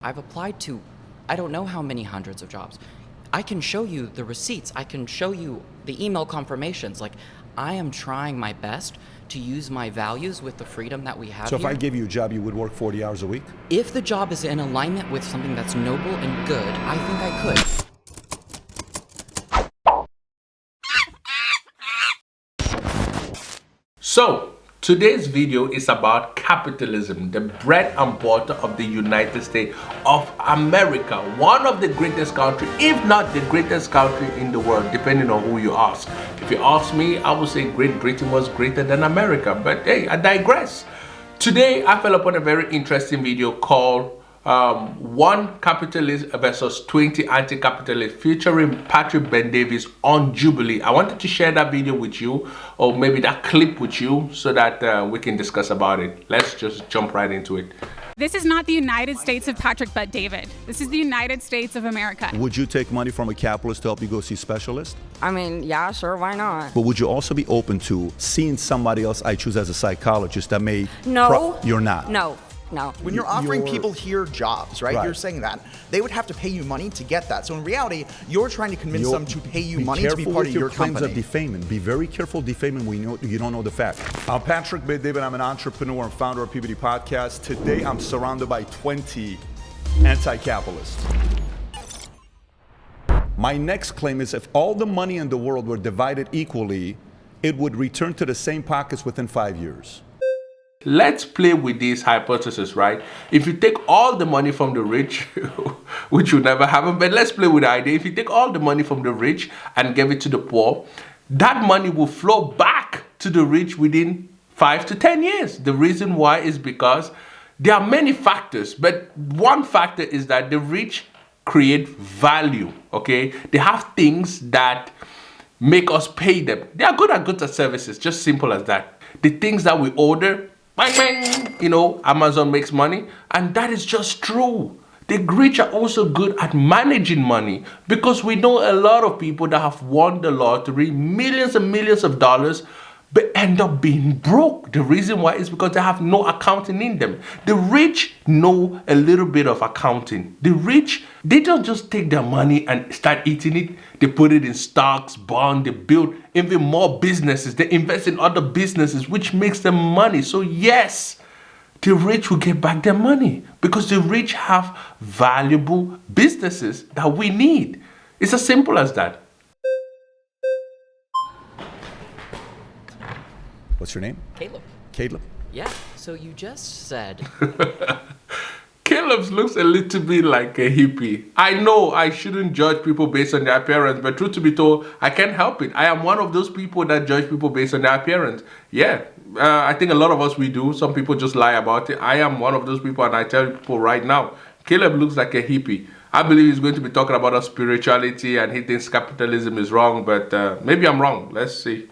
I've applied to, I don't know how many hundreds of jobs. I can show you the receipts. I can show you the email confirmations. Like, I am trying my best to use my values with the freedom that we have So here. if I give you a job, you would work 40 hours a week? If the job is in alignment with something that's noble and good, I think I could. So, today's video is about capitalism, the bread and butter of the United States of America, one of the greatest countries, if not the greatest country in the world, depending on who you ask. If you ask me, I would say Great Britain was greater than America, but hey, I digress. Today, I fell upon a very interesting video called One Capitalist versus 20 Anti-Capitalist, featuring Patrick Ben-Davis on Jubilee. I wanted to share that video with you, or maybe that clip with you, so that we can discuss about it. Let's just jump right into it. This is not the United States of Patrick Bet-David. This is the United States of America. Would you take money from a capitalist to help you go see specialists? I mean, yeah, sure, why not? But would you also be open to seeing somebody else I choose as a psychologist that may... No. You're not? No. When you're offering people here jobs, right? You're saying that they would have to pay you money to get that. So in reality, you're trying to convince them to pay you money to be part of your claims company. of defaming. Be very careful defaming when you don't know the fact. I'm Patrick Ben-David. I'm an entrepreneur and founder of PBD Podcast. Today, I'm surrounded by 20 anti-capitalists. My next claim is if all the money in the world were divided equally, it would return to the same pockets within 5 years. Let's play with this hypothesis, right? If you take all the money from the rich, which will never happen, but let's play with the idea. If you take all the money from the rich and give it to the poor, that money will flow back to the rich within 5 to 10 years. The reason why is because there are many factors, but one factor is that the rich create value, okay? They have things that make us pay them. They are good at goods and services, just simple as that. The things that we order, bang, bang, you know, Amazon makes money, and that is just true. The rich are also good at managing money, because we know a lot of people that have won the lottery, millions and millions of dollars, but end up being broke. The reason why is because they have no accounting in them. The rich know a little bit of accounting. The rich, they don't just take their money and start eating it. They put it in stocks, bonds, they build even more businesses. They invest in other businesses, which makes them money. So yes, the rich will get back their money because the rich have valuable businesses that we need. It's as simple as that. What's your name? Caleb. Caleb? Yeah, so you just said... Caleb looks a little bit like a hippie. I know I shouldn't judge people based on their appearance, but truth to be told, I can't help it. I am one of those people that judge people based on their appearance. Yeah, I think a lot of us, we do. Some people just lie about it. I am one of those people, and I tell people right now, Caleb looks like a hippie. I believe he's going to be talking about our spirituality, and he thinks capitalism is wrong, but maybe I'm wrong. Let's see.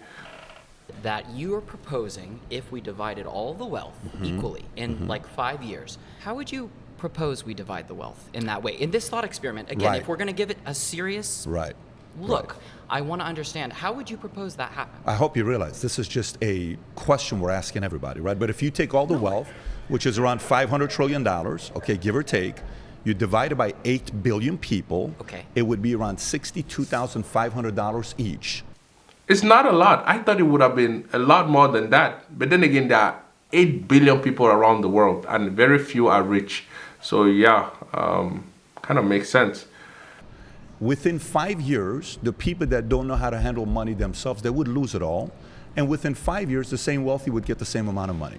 That you are proposing, if we divided all the wealth equally in like 5 years, how would you propose we divide the wealth in that way? In this thought experiment, again, if we're going to give it a serious look, I want to understand, how would you propose that happen? I hope you realize this is just a question we're asking everybody, right? But if you take all the wealth, which is around $500 trillion, okay, give or take, you divide it by 8 billion people, it would be around $62,500 each. It's not a lot. I thought it would have been a lot more than that. But then again, there are 8 billion people around the world, and very few are rich. So yeah, kind of makes sense. Within 5 years, the people that don't know how to handle money themselves, they would lose it all. And within 5 years, the same wealthy would get the same amount of money.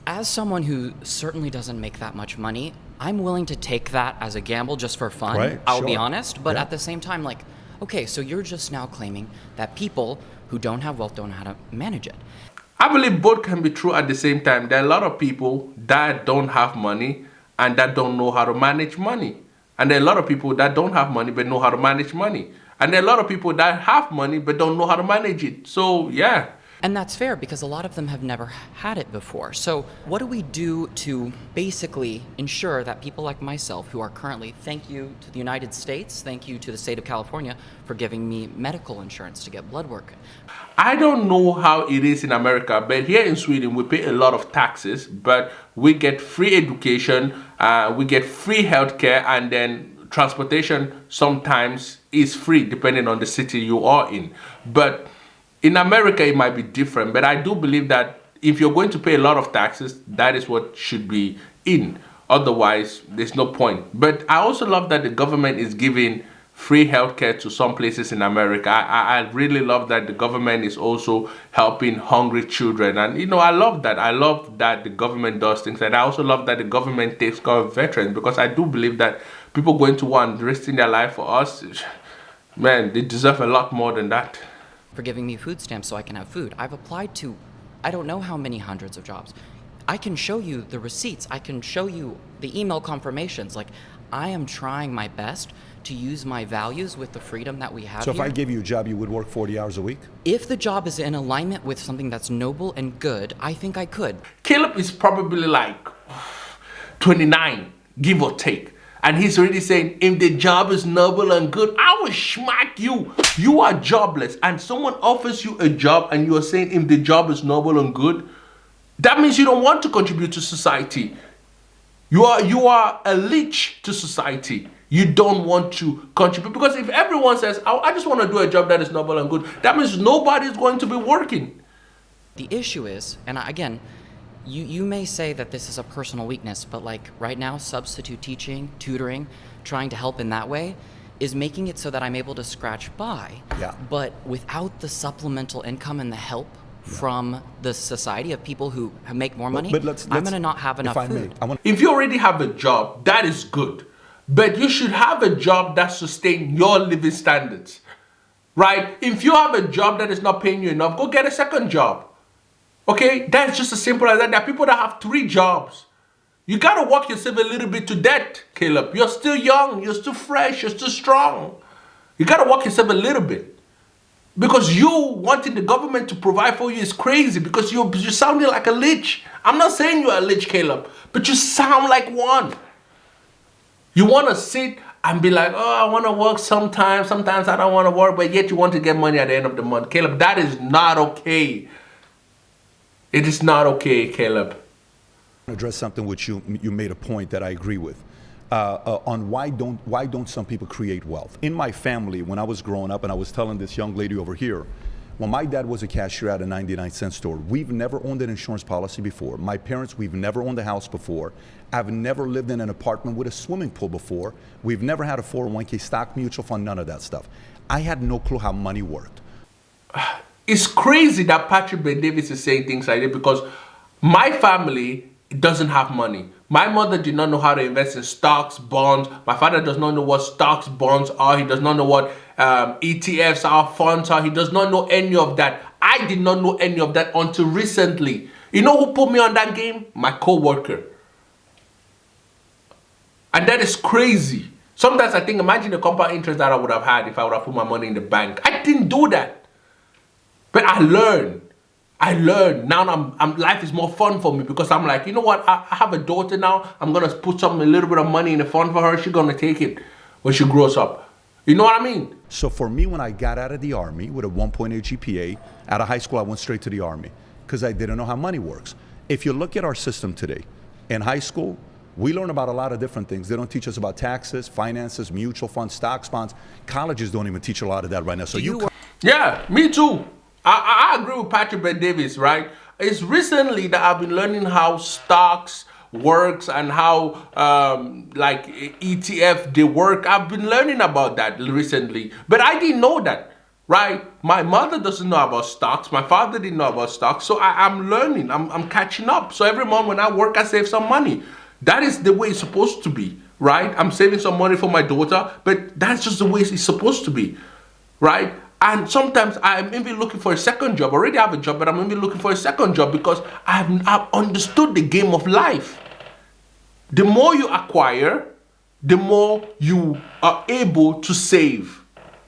As someone who certainly doesn't make that much money, I'm willing to take that as a gamble just for fun. I'll be honest. But at the same time, like, okay, so you're just now claiming that people who don't have wealth don't know how to manage it. I believe both can be true at the same time. There are a lot of people that don't have money and that don't know how to manage money. And there are a lot of people that don't have money but know how to manage money. And there are a lot of people that have money but don't know how to manage it. So yeah. And that's fair, because a lot of them have never had it before. So what do we do to basically ensure that people like myself, who are currently, thank you to the United States, thank you to the state of California for giving me medical insurance to get blood work. I don't know how it is in America, but here in Sweden, we pay a lot of taxes, but we get free education We get free healthcare, and then transportation sometimes is free depending on the city you are in. But in America, it might be different. But I do believe that if you're going to pay a lot of taxes, that is what should be in. Otherwise, there's no point. But I also love that the government is giving free healthcare to some places in America. I really love that the government is also helping hungry children. And, you know, I love that. I love that the government does things. And I also love that the government takes care of veterans, because I do believe that people going to war and risking their life for us, man, they deserve a lot more than that. For giving me food stamps so I can have food. I've applied to, I don't know how many hundreds of jobs. I can show you the receipts. I can show you the email confirmations. Like, I am trying my best to use my values with the freedom that we have So here. if I gave you a job, you would work 40 hours a week? If the job is in alignment with something that's noble and good, I think I could. Caleb is probably like 29, give or take. And he's already saying, if the job is noble and good, I will smack you. You are jobless. And someone offers you a job and you are saying, if the job is noble and good, that means you don't want to contribute to society. You are a leech to society. You don't want to contribute. Because if everyone says, I just want to do a job that is noble and good, that means nobody's going to be working. The issue is, and again, you may say that this is a personal weakness, but like right now, substitute teaching, tutoring, trying to help in that way is making it so that I'm able to scratch by. Yeah. But without the supplemental income and the help from the society of people who make more money, But let's I'm going to not have enough food. If you already have a job, that is good. But you should have a job that sustains your living standards, right? If you have a job that is not paying you enough, go get a second job. Okay? That's just as simple as that. There are people that have 3 jobs. You got to work yourself a little bit to death, Caleb. You're still young. You're still fresh. You're still strong. You got to work yourself a little bit. Because you wanting the government to provide for you is crazy, because you're sounding like a leech. I'm not saying you're a leech, Caleb, but you sound like one. You want to sit and be like, oh, I want to work sometimes I don't want to work, but yet you want to get money at the end of the month. Caleb, that is not okay. It is not okay, Caleb. Address something which you made a point that I agree with. On why don't some people create wealth? In my family, when I was growing up, and I was telling this young lady over here, when my dad was a cashier at a 99-cent store, we've never owned an insurance policy before. My parents, we've never owned a house before. I've never lived in an apartment with a swimming pool before. We've never had a 401k, stock, mutual fund, none of that stuff. I had no clue how money worked. It's crazy that Patrick Ben Davis is saying things like that, because my family doesn't have money. My mother did not know how to invest in stocks, bonds. My father does not know what stocks, bonds are. He does not know what ETFs are, funds are. He does not know any of that. I did not know any of that until recently. You know who put me on that game? My co-worker. And that is crazy. Sometimes I think, imagine the compound interest that I would have had if I would have put my money in the bank. I didn't do that. But I learned. Now life is more fun for me, because I'm like, you know what? I have a daughter now. I'm going to put a little bit of money in the fund for her. She's going to take it when she grows up. You know what I mean? So for me, when I got out of the Army with a 1.8 GPA, out of high school, I went straight to the Army because I didn't know how money works. If you look at our system today, in high school, we learn about a lot of different things. They don't teach us about taxes, finances, mutual funds, stocks, bonds. Colleges don't even teach a lot of that right now. So Yeah, me too. I agree with Patrick Ben Davis, right? It's recently that I've been learning how stocks works and how like ETF they work. I've been learning about that recently, but I didn't know that, right? My mother doesn't know about stocks. My father didn't know about stocks. So I'm learning. I'm catching up. So every month when I work, I save some money. That is the way it's supposed to be, right? I'm saving some money for my daughter, but that's just the way it's supposed to be, right? And sometimes I'm even looking for a second job. I already have a job, but I'm even looking for a second job because I've understood the game of life. The more you acquire, the more you are able to save.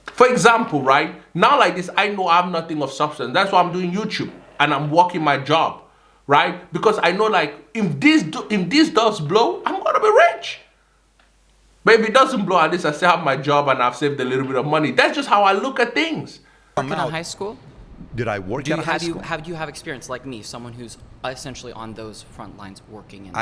For example, right? Now like this, I know I have nothing of substance. That's why I'm doing YouTube and I'm working my job, right? Because I know like if this does blow, I'm going to be rich. But if it doesn't blow, at least I still have my job and I've saved a little bit of money. That's just how I look at things. Working in high school? Did I work at high school? Have you have experience like me, someone who's essentially on those front lines working in?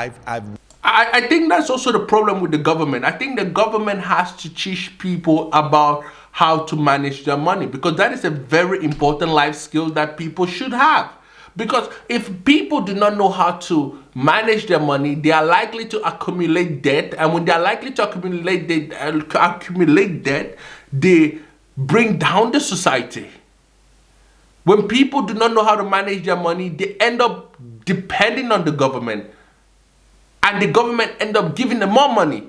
I think that's also the problem with the government. I think the government has to teach people about how to manage their money, because that is a very important life skill that people should have. Because if people do not know how to manage their money, they are likely to accumulate debt. And when they are likely to accumulate debt, they bring down the society. When people do not know how to manage their money, they end up depending on the government. And the government end up giving them more money.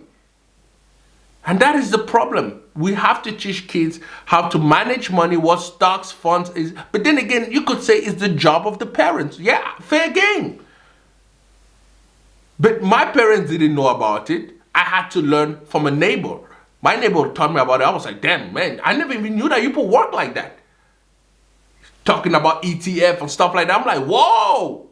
And that is the problem. We have to teach kids how to manage money, what stocks, funds is. But then again, you could say it's the job of the parents. Yeah, fair game. But my parents didn't know about it. I had to learn from a neighbor. My neighbor taught me about it. I was like, damn, man, I never even knew that people work like that. Talking about ETF and stuff like that. I'm like, whoa,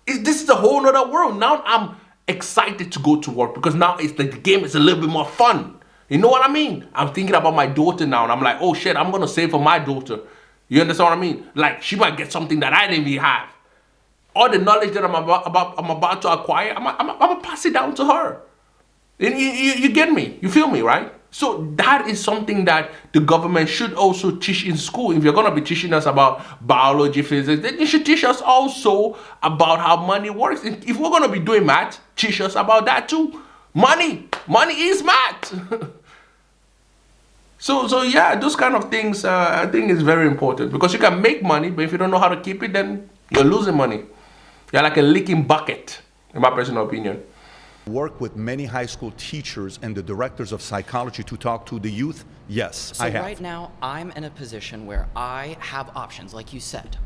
this is a whole other world. Now I'm excited to go to work because now it's like the game is a little bit more fun. You know what I mean? I'm thinking about my daughter now, and I'm like, oh shit, I'm gonna save for my daughter. You understand what I mean? Like, she might get something that I didn't even have. All the knowledge that I'm about to acquire, I'm gonna pass it down to her. You get me? You feel me, right? So that is something that the government should also teach in school. If you're gonna be teaching us about biology, physics, then you should teach us also about how money works. If we're gonna be doing math, teach us about that too. Money is math. So yeah, those kind of things I think is very important, because you can make money, but if you don't know how to keep it, then you're losing money. You're like a leaking bucket, in my personal opinion. Work with many high school teachers and the directors of psychology to talk to the youth? Yes, I have. So right now, I'm in a position where I have options, like you said.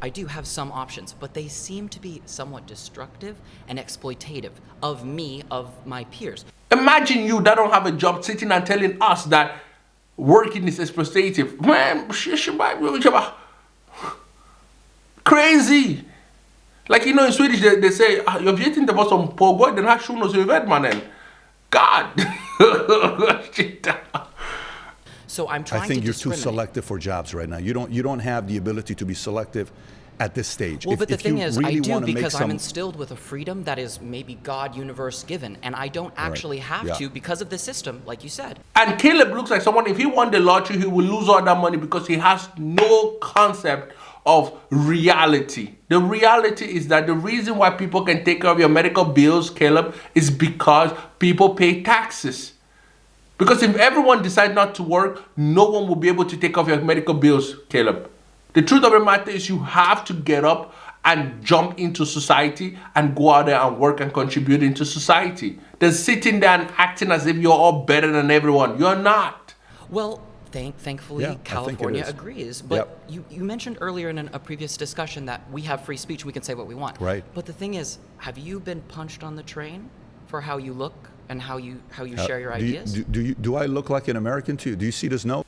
I do have some options, but they seem to be somewhat destructive and exploitative of me, of my peers. Imagine you that don't have a job sitting and telling us that working is exploitative. Man, crazy. Like, you know, in Swedish, they say, jag vet inte vad som pågår i den här shunos huvud, mannen. God. So I'm trying I think to you're too selective for jobs right now. You don't have the ability to be selective at this stage. Well, but the thing is, I do, because I'm instilled with a freedom that is maybe God universe given, and I don't actually have to because of the system, like you said. And Caleb looks like someone, if he won the lottery, he will lose all that money because he has no concept of reality. The reality is that the reason why people can take care of your medical bills, Caleb, is because people pay taxes. Because if everyone decides not to work, no one will be able to take off your medical bills, Caleb. The truth of the matter is you have to get up and jump into society and go out there and work and contribute into society. Then sitting there and acting as if you're all better than everyone. You're not. Well, thankfully, California agrees. But you mentioned earlier in a previous discussion that we have free speech. We can say what we want. Right. But the thing is, have you been punched on the train for how you look and how you share your ideas? Do I look like an American to you? Do you see this note?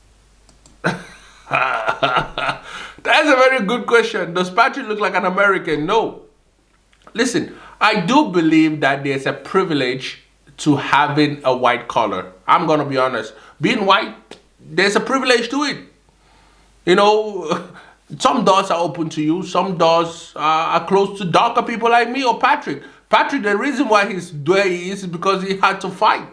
That's a very good question. Does Patrick look like an American? No. Listen, I do believe that there's a privilege to having a white collar. I'm going to be honest. Being white, there's a privilege to it. You know, some doors are open to you. Some doors are closed to darker people like me or Patrick. Patrick, the reason why he's the way he is because he had to fight.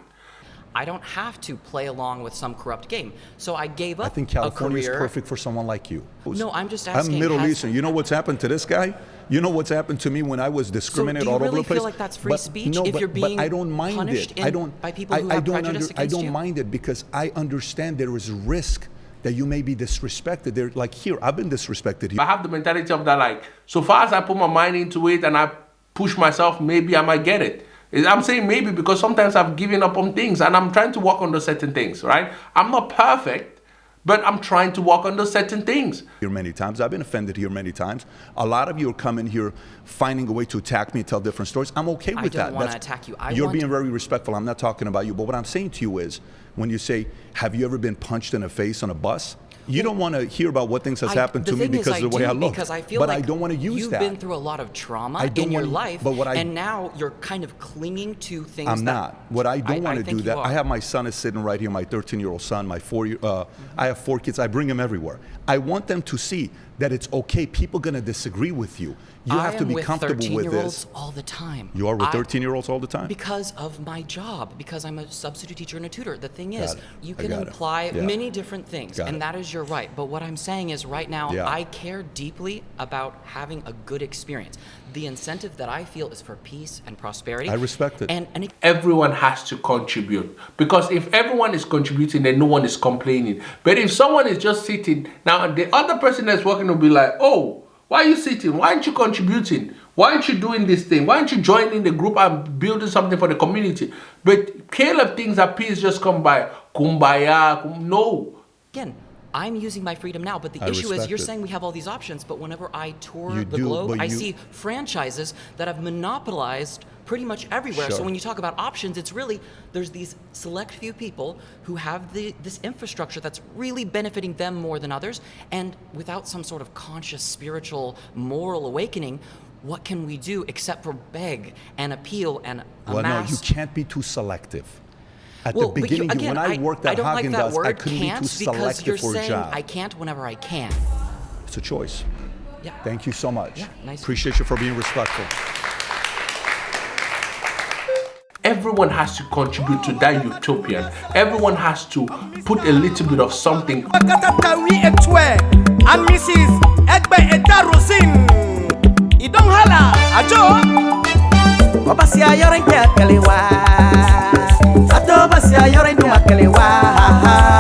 I don't have to play along with some corrupt game. So I gave up a career. I think California is perfect for someone like you. No, I'm just asking. I'm Middle Eastern. You know what's happened to this guy? You know what's happened to me when I was discriminated all over the place? Do you really feel like that's free speech if you're being I don't mind punished it. by people who have prejudice against you? I don't mind it because I understand there is a risk that you may be disrespected. They're like, here, I've been disrespected here. I have the mentality of that, like, so far as I put my mind into it and I push myself, maybe I might get it. I'm saying maybe because sometimes I've given up on things and I'm trying to work on those certain things, right? I'm not perfect, but I'm trying to work on those certain things. Here many times. I've been offended here many times. A lot of you are coming here finding a way to attack me and tell different stories. I'm okay with that. I don't want to attack you. You're being very respectful. I'm not talking about you. But what I'm saying to you is, when you say, have you ever been punched in the face on a bus? You don't want to hear about what things has happened to me because of the way I look. Because I feel but like I don't want to use that. You've been through a lot of trauma in your life, and now you're kind of clinging to things. I'm not. What I don't want to do that. I have my son is sitting right here, my 13-year-old son, my I have 4 kids. I bring them everywhere. I want them to see that it's okay. People going to disagree with you. You have to be comfortable with this. All the time. You are with 13-year-olds all the time? Because of my job, because I'm a substitute teacher and a tutor. The thing is, you can imply many different things, and that is your right. But what I'm saying is right now, I care deeply about having a good experience. The incentive that I feel is for peace and prosperity. I respect it. And everyone has to contribute, because if everyone is contributing, then no one is complaining. But if someone is just sitting, now the other person that's working will be like, oh, why are you sitting? Why aren't you contributing? Why aren't you doing this thing? Why aren't you joining the group and building something for the community? But Caleb thinks that peace just come by. Kumbaya. No. Again, I'm using my freedom now, but the issue is you're saying we have all these options, but whenever I tour the globe, I see franchises that have monopolized pretty much everywhere. So when you talk about options, it's really, there's these select few people who have this infrastructure that's really benefiting them more than others, and without some sort of conscious, spiritual, moral awakening, what can we do except for beg and appeal and amass? Well, no, you can't be too selective. At the beginning, when I worked at Haagen-Dazs, I couldn't be too selective for a job. I can't whenever I can. It's a choice. Yeah. Thank you so much. Yeah, nice. Appreciate you for being respectful. Everyone has to contribute to that utopian. Everyone has to put a little bit of something. And Mrs. Egbe Etarosin. Idong hala, ajo. Obasia yoren kelewa. Ato basia yoren